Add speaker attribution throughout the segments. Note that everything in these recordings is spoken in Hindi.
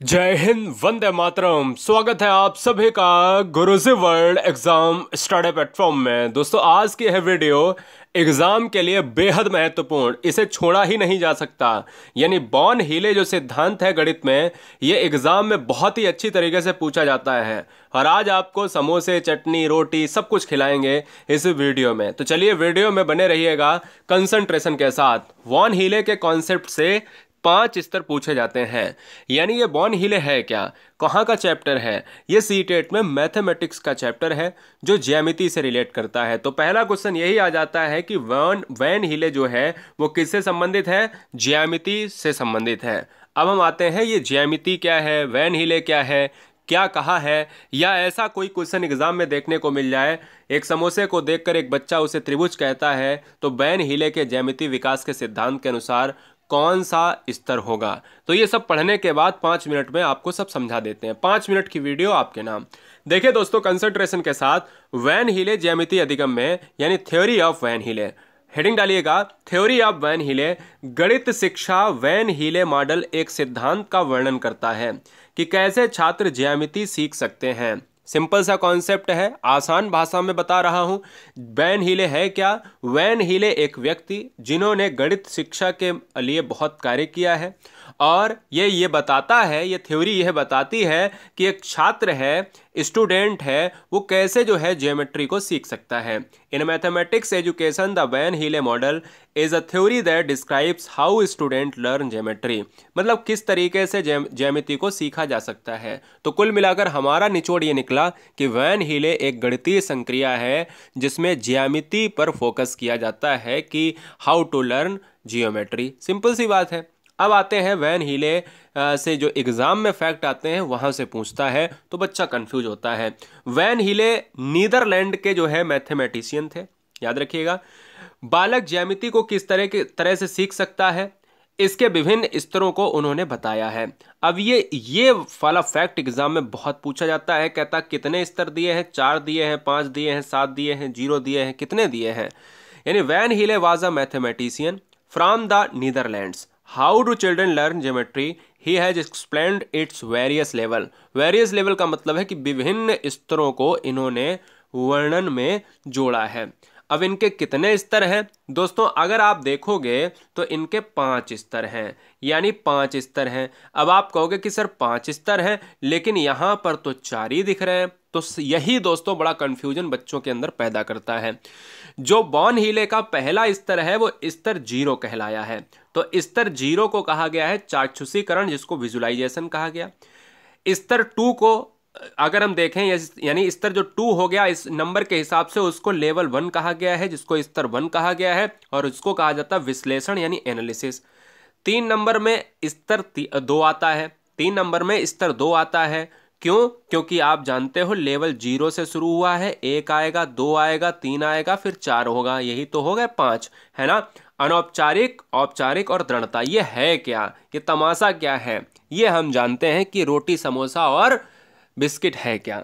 Speaker 1: जय हिंद, वंदे मातरम। स्वागत है आप सभी का गुरुजी वर्ल्ड एग्जाम स्टडी प्लेटफॉर्म में। दोस्तों, आज की यह वीडियो एग्जाम के लिए बेहद महत्वपूर्ण, इसे छोड़ा ही नहीं जा सकता। यानी बॉर्न हीले जो सिद्धांत है गणित में, ये एग्जाम में बहुत ही अच्छी तरीके से पूछा जाता है। और आज आपको समोसे, चटनी, रोटी सब कुछ खिलाएंगे इस वीडियो में। तो चलिए वीडियो में बने रहिएगा कंसंट्रेशन के साथ। बॉर्न हीले के कॉन्सेप्ट से 5 स्तर पूछे जाते हैं। यानी ये बॉर्न हीले है क्या, कहाँ का चैप्टर है? ये सीटेट में मैथमेटिक्स का चैप्टर है जो ज्यामिति से रिलेट करता है। तो पहला क्वेश्चन यही आ जाता है कि वैन हीले जो है वो किससे संबंधित है? ज्यामिति से संबंधित है। अब हम आते हैं, ये ज्यामिति क्या है, वैन हीले क्या है, क्या कहा है, या ऐसा कोई क्वेश्चन एग्जाम में देखने को मिल जाए, एक समोसे को देखकर एक बच्चा उसे त्रिभुज कहता है, तो वैन हीले के ज्यामिति विकास के सिद्धांत के अनुसार कौन सा स्तर होगा? तो ये सब पढ़ने के बाद 5 मिनट में आपको सब समझा देते हैं। 5 मिनट की वीडियो आपके नाम। देखिए दोस्तों, कंसंट्रेशन के साथ, वैन हीले ज्यामिति अधिगम में, यानी theory of Van Hiele, heading डालिएगा थ्योरी ऑफ वैन हीले। गणित शिक्षा वैन हीले मॉडल एक सिद्धांत का वर्णन करता है कि कैसे छात्र ज्यामिति सीख सकते हैं। सिंपल सा कॉन्सेप्ट है, आसान भाषा में बता रहा हूं। वैन हीले है क्या? वैन हीले एक व्यक्ति जिन्होंने गणित शिक्षा के लिए बहुत कार्य किया है, और ये बताता है, ये थ्योरी यह बताती है कि एक छात्र है, स्टूडेंट है, वो कैसे जो है ज्योमेट्री को सीख सकता है। In mathematics education the Van Hiele model is a theory that describes how student learn geometry. मतलब किस तरीके से ज्योमेट्री को सीखा जा सकता है। तो कुल मिलाकर हमारा निचोड़ ये निकला कि वैन हीले एक गणितीय संक्रिया है जिसमें ज्यामिति पर फोकस किया जाता है कि how to learn geometry. Simple सी बात है। अब आते हैं वैन हीले से जो एग्जाम में फैक्ट आते हैं वहां से पूछता है, तो बच्चा कंफ्यूज होता है। वैन हीले नीदरलैंड के जो है मैथमेटिशियन थे, याद रखिएगा। बालक ज्यामिति को किस तरह से सीख सकता है, इसके विभिन्न स्तरों को उन्होंने बताया है। अब ये वाला फैक्ट एग्जाम में बहुत पूछा जाता है। कहता कितने स्तर दिए हैं? 4 दिए हैं, 5 दिए हैं, 7 दिए हैं, 0 दिए हैं, कितने दिए हैं? यानी Van Hiele was a mathematician from the Netherlands. How do children learn geometry? He has explained its various level. Various level का मतलब है कि विभिन्न स्तरों को इन्होंने वर्णन में जोड़ा है। अब इनके कितने स्तर हैं दोस्तों? अगर आप देखोगे तो इनके 5 स्तर हैं, यानी 5 स्तर हैं। अब आप कहोगे कि सर 5 स्तर हैं, लेकिन यहाँ पर तो 4 ही दिख रहे हैं। तो यही दोस्तों बड़ा कंफ्यूजन बच्चों के अंदर पैदा करता है। जो बॉर्न हीले का पहला स्तर है वो स्तर 0 कहलाया है। तो स्तर 0 को कहा गया है चाक्षुषीकरण, जिसको विजुलाइजेशन कहा गया। स्तर 2 को अगर हम देखें, यानी स्तर जो 2 हो गया इस नंबर के हिसाब से, उसको लेवल 1 कहा गया है, जिसको स्तर 1 कहा गया है, और उसको कहा जाता है विश्लेषण यानी एनालिसिस। 3 नंबर में स्तर 2 आता है। 3 नंबर में स्तर 2 आता है। क्यों? क्योंकि आप जानते हो लेवल 0 से शुरू हुआ है, 1 आएगा, 2 आएगा, 3 आएगा, फिर 4 होगा, यही तो हो गए 5, है ना। अनौपचारिक, औपचारिक और दृढ़ता, ये है क्या, ये तमाशा क्या है? ये हम जानते हैं कि रोटी, समोसा और बिस्किट है क्या।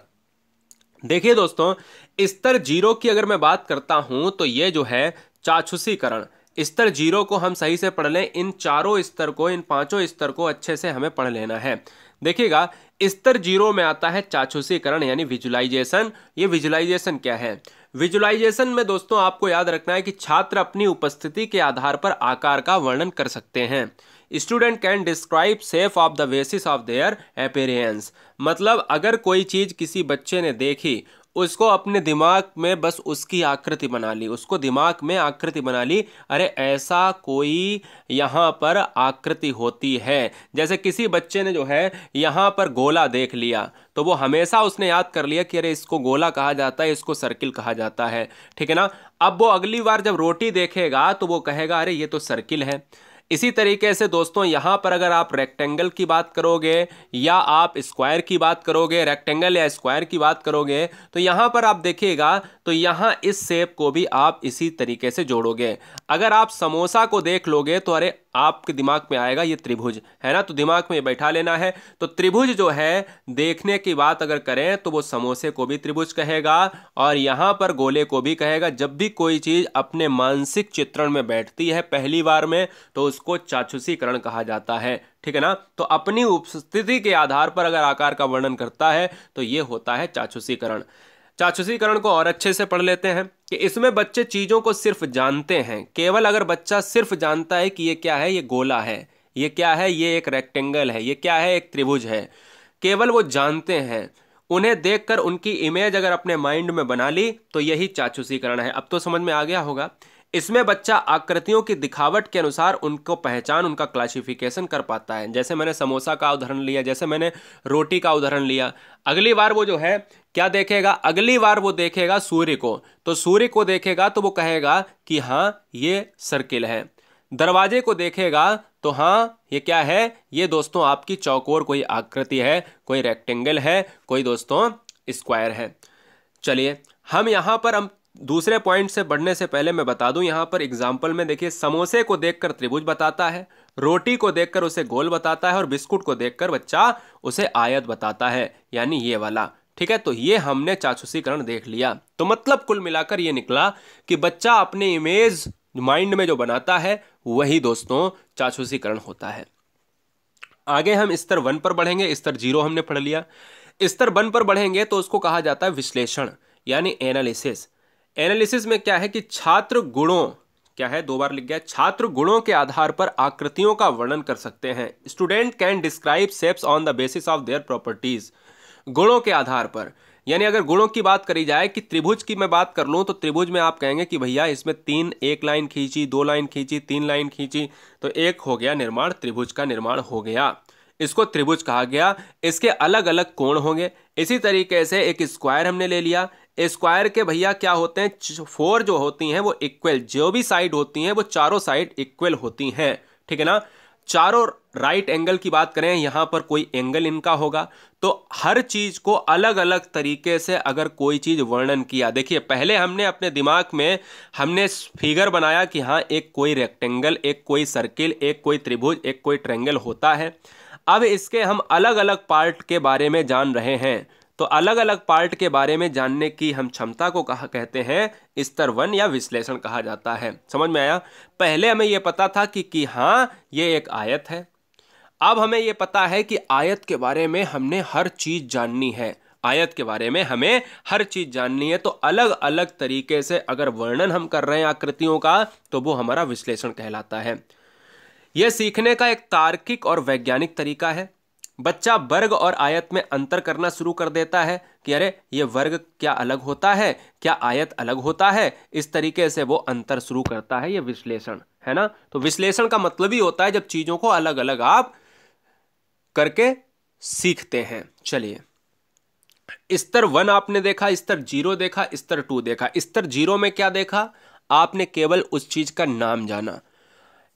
Speaker 1: देखिए दोस्तों, स्तर 0 की अगर मैं बात करता हूं तो ये जो है चाक्षुषीकरण। स्तर 0 को हम सही से पढ़ लें, इन चारों स्तर को, इन 5 स्तर को अच्छे से हमें पढ़ लेना है। देखिएगा, स्तर 0 में आता है चाक्षुषीकरण यानी विजुलाइजेशन। ये विजुलाइजेशन क्या है? विजुलाइजेशन में दोस्तों आपको याद रखना है कि छात्र अपनी उपस्थिति के आधार पर आकार का वर्णन कर सकते हैं। Student can describe shape of the basis of their appearance. मतलब अगर कोई चीज किसी बच्चे ने देखी, उसको अपने दिमाग में बस उसकी आकृति बना ली, उसको दिमाग में आकृति बना ली, अरे ऐसा कोई यहाँ पर आकृति होती है। जैसे किसी बच्चे ने जो है यहाँ पर गोला देख लिया, तो वो हमेशा उसने याद कर लिया कि अरे इसको गोला कहा जाता है, इसको सर्किल कहा जाता है, ठीक है ना। अब वो अगली बार जब रोटी देखेगा तो वो कहेगा अरे ये तो सर्किल है। इसी तरीके से दोस्तों यहाँ पर अगर आप रेक्टेंगल की बात करोगे या आप स्क्वायर की बात करोगे, रेक्टेंगल या स्क्वायर की बात करोगे, तो यहाँ पर आप देखिएगा तो यहाँ इस शेप को भी आप इसी तरीके से जोड़ोगे। अगर आप समोसा को देख लोगे तो अरे आपके दिमाग में आएगा ये त्रिभुज है ना, तो दिमाग में बैठा लेना है। तो त्रिभुज जो है, देखने की बात अगर करें तो वो समोसे को भी त्रिभुज कहेगा और यहां पर गोले को भी कहेगा। जब भी कोई चीज अपने मानसिक चित्रण में बैठती है पहली बार में तो उसको चाक्षुषीकरण कहा जाता है, ठीक है ना। तो अपनी उपस्थिति के आधार पर अगर आकार का वर्णन करता है तो ये होता है चाक्षुषीकरण। चाक्षुषीकरण को और अच्छे से पढ़ लेते हैं कि इसमें बच्चे चीजों को सिर्फ जानते हैं। केवल अगर बच्चा सिर्फ जानता है कि ये क्या है, ये गोला है, ये क्या है, ये एक रेक्टेंगल है, ये क्या है, एक त्रिभुज है, केवल वो जानते हैं, उन्हें देखकर उनकी इमेज अगर अपने माइंड में बना ली तो यही चाक्षुषीकरण है। अब तो समझ में आ गया होगा। इसमें बच्चा आकृतियों की दिखावट के अनुसार उनको पहचान, उनका क्लासिफिकेशन कर पाता है। जैसे मैंने समोसा का उदाहरण लिया, जैसे मैंने रोटी का उदाहरण लिया। अगली बार वो जो है क्या देखेगा, अगली बार वो देखेगा सूर्य को, तो सूर्य को देखेगा तो वो कहेगा कि हाँ ये सर्किल है। दरवाजे को देखेगा तो हाँ ये क्या है, ये दोस्तों आपकी चौकोर कोई आकृति है, कोई रेक्टेंगल है, कोई दोस्तों स्क्वायर है। चलिए हम यहां पर हम दूसरे पॉइंट से बढ़ने से पहले मैं बता दूं, यहां पर एग्जाम्पल में देखिए, समोसे को देखकर त्रिभुज बताता है, रोटी को देखकर उसे गोल बताता है और बिस्कुट को देखकर बच्चा उसे आयत बताता है, यानी ये वाला, ठीक है। तो ये हमने चाक्षुषीकरण देख लिया। तो मतलब कुल मिलाकर ये निकला कि बच्चा अपने इमेज माइंड में जो बनाता है वही दोस्तों चाक्षुषीकरण होता है। आगे हम स्तर 1 पर बढ़ेंगे। स्तर 0 हमने पढ़ लिया। स्तर 1 पर बढ़ेंगे तो उसको कहा जाता है विश्लेषण, यानी एनालिसिस। एनालिसिस में क्या है कि छात्र गुणों, क्या है, 2 बार लिख गया, छात्र गुणों के आधार पर आकृतियों का वर्णन कर सकते हैं। Student can describe shapes on the basis of their properties. गुणों के आधार पर, यानी अगर गुणों की बात करी जाए कि त्रिभुज की मैं बात कर लूं तो त्रिभुज में आप कहेंगे कि भैया इसमें 3, 1 लाइन खींची, 2 लाइन खींची, 3 लाइन खींची, तो एक हो गया निर्माण, त्रिभुज का निर्माण हो गया, इसको त्रिभुज कहा गया। इसके अलग अलग कोण होंगे। इसी तरीके से एक स्क्वायर हमने ले लिया। स्क्वायर के भैया क्या होते हैं, 4 जो होती हैं वो इक्वल, जो भी साइड होती हैं वो चारों साइड इक्वल होती हैं, ठीक है ना। चारों राइट एंगल की बात करें, यहां पर कोई एंगल इनका होगा। तो हर चीज को अलग अलग तरीके से अगर कोई चीज वर्णन किया, देखिए पहले हमने अपने दिमाग में हमने फिगर बनाया कि हाँ एक कोई रेक्टेंगल, एक कोई सर्किल, एक कोई त्रिभुज, एक कोई ट्रायंगल होता है। अब इसके हम अलग अलग पार्ट के बारे में जान रहे हैं। तो अलग अलग पार्ट के बारे में जानने की हम क्षमता को कहा कहते हैं स्तर 1 या विश्लेषण कहा जाता है। समझ में आया। पहले हमें यह पता था कि हाँ ये एक आयत है। अब हमें यह पता है कि आयत के बारे में हमने हर चीज जाननी है, आयत के बारे में हमें हर चीज जाननी है। तो अलग अलग तरीके से अगर वर्णन हम कर रहे हैं आकृतियों का तो वो हमारा विश्लेषण कहलाता है। यह सीखने का एक तार्किक और वैज्ञानिक तरीका है। बच्चा वर्ग और आयत में अंतर करना शुरू कर देता है कि अरे ये वर्ग क्या अलग होता है, क्या आयत अलग होता है, इस तरीके से वो अंतर शुरू करता है। ये विश्लेषण है ना। तो विश्लेषण का मतलब ही होता है जब चीजों को अलग अलग आप करके सीखते हैं। चलिए स्तर 1 आपने देखा, स्तर 0 देखा, स्तर 2 देखा। स्तर 0 में क्या देखा, आपने केवल उस चीज का नाम जाना।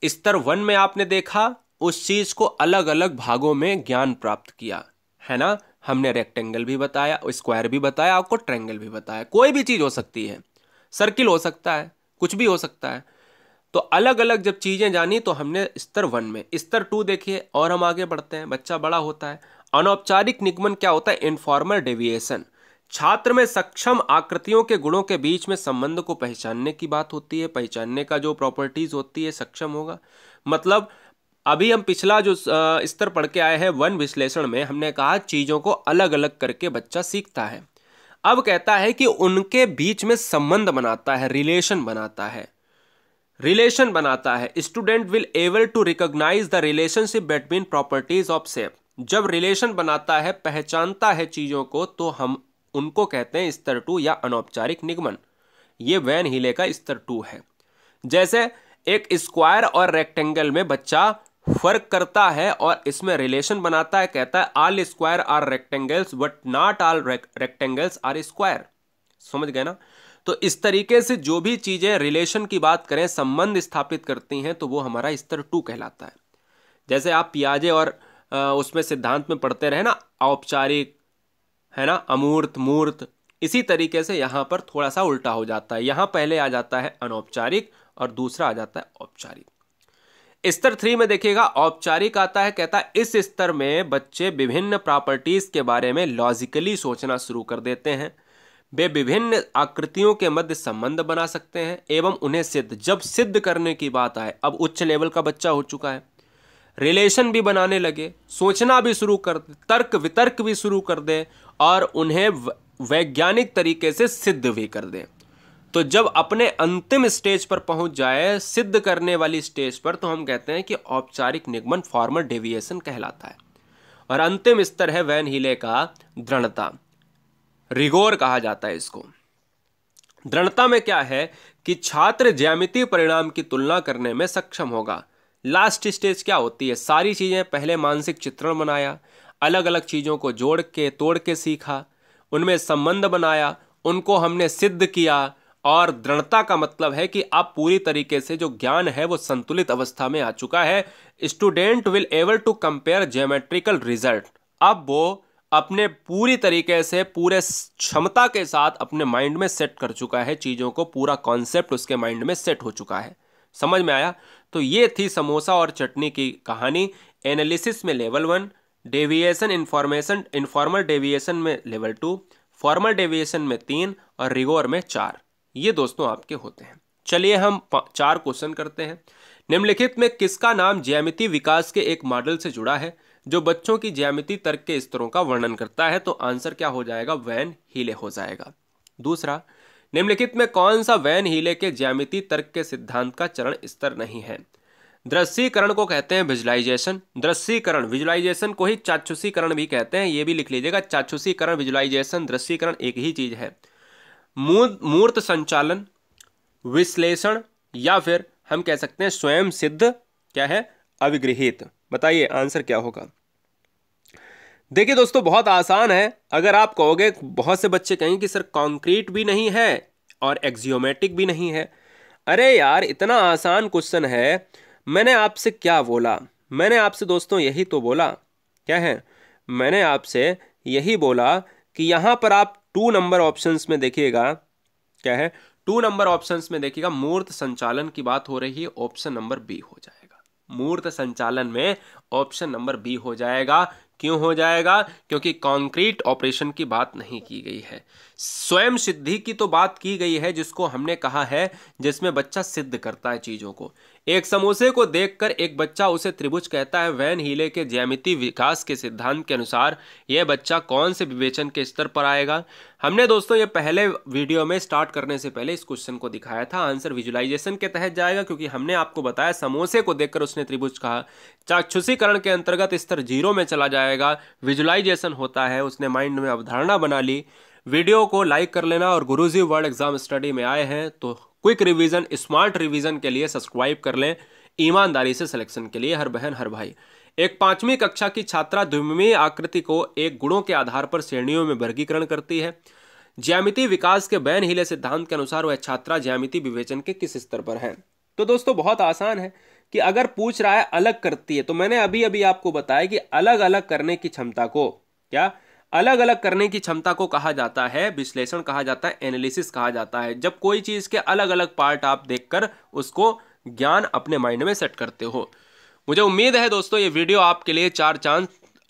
Speaker 1: स्तर 1 में आपने देखा उस चीज को अलग अलग भागों में ज्ञान प्राप्त किया, है ना। हमने रेक्टेंगल भी बताया, स्क्वायर भी बताया, आपको ट्रायंगल भी बताया। कोई भी चीज हो सकती है, सर्किल हो सकता है, कुछ भी हो सकता है। तो अलग अलग जब चीजें जानी तो हमने स्तर 1 में। स्तर 2 देखिए और हम आगे बढ़ते हैं, बच्चा बड़ा होता है। अनौपचारिक निगमन क्या होता है, इनफॉर्मल डेविएशन। छात्र में सक्षम आकृतियों के गुणों के बीच में संबंध को पहचानने की बात होती है। पहचानने का जो प्रॉपर्टीज होती है सक्षम होगा। मतलब अभी हम पिछला जो स्तर पढ़ के आए हैं 1 विश्लेषण में, हमने कहा चीजों को अलग अलग करके बच्चा सीखता है। अब कहता है कि उनके बीच में संबंध बनाता है, रिलेशन बनाता है, रिलेशन बनाता है। Student will able to recognise the relationship between properties of shape. जब रिलेशन बनाता है, पहचानता है चीजों को, तो हम उनको कहते हैं स्तर 2 या अनौपचारिक निगमन। ये वैन हीले का स्तर 2 है। जैसे एक स्क्वायर और रेक्टेंगल में बच्चा फर्क करता है और इसमें रिलेशन बनाता है, कहता है all square are rectangles but not all rectangles are square. समझ गए ना। तो इस तरीके से जो भी चीजें रिलेशन की बात करें, संबंध स्थापित करती हैं, तो वो हमारा स्तर 2 कहलाता है। जैसे आप पियाजे और उसमें सिद्धांत में पढ़ते रहे ना, औपचारिक, है ना, अमूर्त, मूर्त। इसी तरीके से यहां पर थोड़ा सा उल्टा हो जाता है। यहां पहले आ जाता है अनौपचारिक और दूसरा आ जाता है औपचारिक। स्तर 3 में देखिएगा औपचारिक आता है, कहता है इस स्तर में बच्चे विभिन्न प्रॉपर्टीज के बारे में लॉजिकली सोचना शुरू कर देते हैं, वे विभिन्न आकृतियों के मध्य संबंध बना सकते हैं एवं उन्हें जब सिद्ध करने की बात आए, अब उच्च लेवल का बच्चा हो चुका है, रिलेशन भी बनाने लगे, सोचना भी शुरू कर दे, तर्क वितर्क भी शुरू कर दे और उन्हें वैज्ञानिक तरीके से सिद्ध भी कर दे। तो जब अपने अंतिम स्टेज पर पहुंच जाए, सिद्ध करने वाली स्टेज पर, तो हम कहते हैं कि औपचारिक निगमन फॉर्मल डेविएशन कहलाता है। और अंतिम स्तर है वैन हीले का दृढ़ता, रिगोर कहा जाता है इसको। दृढ़ता में क्या है कि छात्र ज्यामितीय परिणाम की तुलना करने में सक्षम होगा। लास्ट स्टेज क्या होती है, सारी चीजें पहले मानसिक चित्रण बनाया, अलग अलग चीजों को जोड़ के तोड़ के सीखा, उनमें संबंध बनाया, उनको हमने सिद्ध किया। और दृढ़ता का मतलब है कि अब पूरी तरीके से जो ज्ञान है वो संतुलित अवस्था में आ चुका है। Student will able to compare geometrical result, अब वो अपने पूरी तरीके से पूरे क्षमता के साथ अपने माइंड में सेट कर चुका है चीजों को, पूरा कॉन्सेप्ट उसके माइंड में सेट हो चुका है। समझ में आया? तो ये थी समोसा और चटनी की कहानी। एनालिसिस में लेवल 1, डेविएशन इन्फॉर्मल डेविएशन में लेवल 2, फॉर्मल डेविएशन में 3 और रिगोर में 4। ये दोस्तों आपके होते हैं। चलिए हम 4 क्वेश्चन करते हैं। निम्नलिखित में किसका नाम ज्यामितीय विकास के एक मॉडल से जुड़ा है जो बच्चों की ज्यामितीय तर्क के स्तरों का वर्णन करता है? तो आंसर क्या हो जाएगा? वैन हीले हो जाएगा। दूसरा, निम्नलिखित में कौन सा वैन हीले के ज्यामितीय तर्क के सिद्धांत का चरण स्तर नहीं है? दृश्यीकरण को कहते हैं विजुलाइजेशन। दृश्यीकरण, विजुलाइजेशन को ही चाक्षुषीकरण भी कहते हैं, ये भी लिख लीजिएगा। चाक्षुषीकरण, विजुलाइजेशन, दृश्यीकरण एक ही चीज है। मूर्त संचालन, विश्लेषण, या फिर हम कह सकते हैं स्वयं सिद्ध, क्या है? अविगृहित। बताइए आंसर क्या होगा? देखिए दोस्तों, बहुत आसान है। अगर आप कहोगे, बहुत से बच्चे कहेंगे कि सर कॉन्क्रीट भी नहीं है और एक्सियोमेटिक भी नहीं है। अरे यार, इतना आसान क्वेश्चन है। मैंने आपसे क्या बोला? मैंने आपसे दोस्तों यही तो बोला, क्या है? मैंने आपसे यही बोला कि यहां पर आप 2 नंबर ऑप्शंस में देखिएगा, क्या है? 2 नंबर ऑप्शंस में देखिएगा, मूर्त संचालन की बात हो रही है, ऑप्शन नंबर बी हो जाएगा। मूर्त संचालन में ऑप्शन नंबर बी हो जाएगा। क्यों हो जाएगा? क्योंकि कॉन्क्रीट ऑपरेशन की बात नहीं की गई है, स्वयं सिद्धि की तो बात की गई है, जिसको हमने कहा है जिसमें बच्चा सिद्ध करता है चीजों को। एक समोसे को देखकर एक बच्चा उसे त्रिभुज कहता है। वैन हीले के ज्यामितीय विकास के सिद्धांत के अनुसार यह बच्चा कौन से विवेचन के स्तर पर आएगा? हमने दोस्तों ये पहले वीडियो में स्टार्ट करने से पहले इस क्वेश्चन को दिखाया था। आंसर विजुलाइजेशन के तहत जाएगा, क्योंकि हमने आपको बताया समोसे को देखकर उसने त्रिभुज कहा। चाक्षुषीकरण के अंतर्गत स्तर 0 में चला जाएगा। विजुलाइजेशन होता है उसने माइंड में अवधारणा बना ली। वीडियो को लाइक कर लेना, और गुरुजी वर्ल्ड एग्जाम स्टडी में आए हैं तो क्विक रिवीजन, स्मार्ट रिवीजन के लिए सब्सक्राइब कर लें, ईमानदारी से सिलेक्शन के लिए। हर बहन हर भाई। एक 5वीं कक्षा की छात्रा द्विमीय आकृति को एक गुणों के आधार पर श्रेणियों में वर्गीकरण करती है। ज्यामितीय विकास के वैन हीले सिद्धांत के अनुसार वह छात्रा ज्यामितीय विवेचन के किस स्तर पर है? तो दोस्तों बहुत आसान है कि अगर पूछ रहा है अलग करती है, तो मैंने अभी अभी आपको बताया कि अलग अलग करने की क्षमता को, क्या अलग अलग करने की क्षमता को कहा जाता है विश्लेषण, कहा जाता है एनालिसिस, कहा जाता है जब कोई चीज के अलग अलग पार्ट आप देखकर उसको ज्ञान अपने माइंड में सेट करते हो। मुझे उम्मीद है दोस्तों ये वीडियो आपके लिए 4 चांद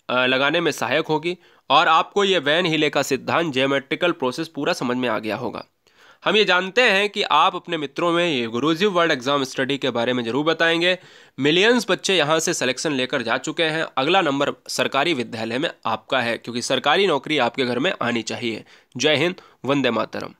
Speaker 1: लगाने में सहायक होगी और आपको ये वैन हीले का सिद्धांत, ज्योमेट्रिकल प्रोसेस पूरा समझ में आ गया होगा। हम ये जानते हैं कि आप अपने मित्रों में ये गुरुजी वर्ल्ड एग्जाम स्टडी के बारे में जरूर बताएंगे। मिलियंस बच्चे यहाँ से सिलेक्शन लेकर जा चुके हैं। अगला नंबर सरकारी विद्यालय में आपका है, क्योंकि सरकारी नौकरी आपके घर में आनी चाहिए। जय हिंद, वंदे मातरम।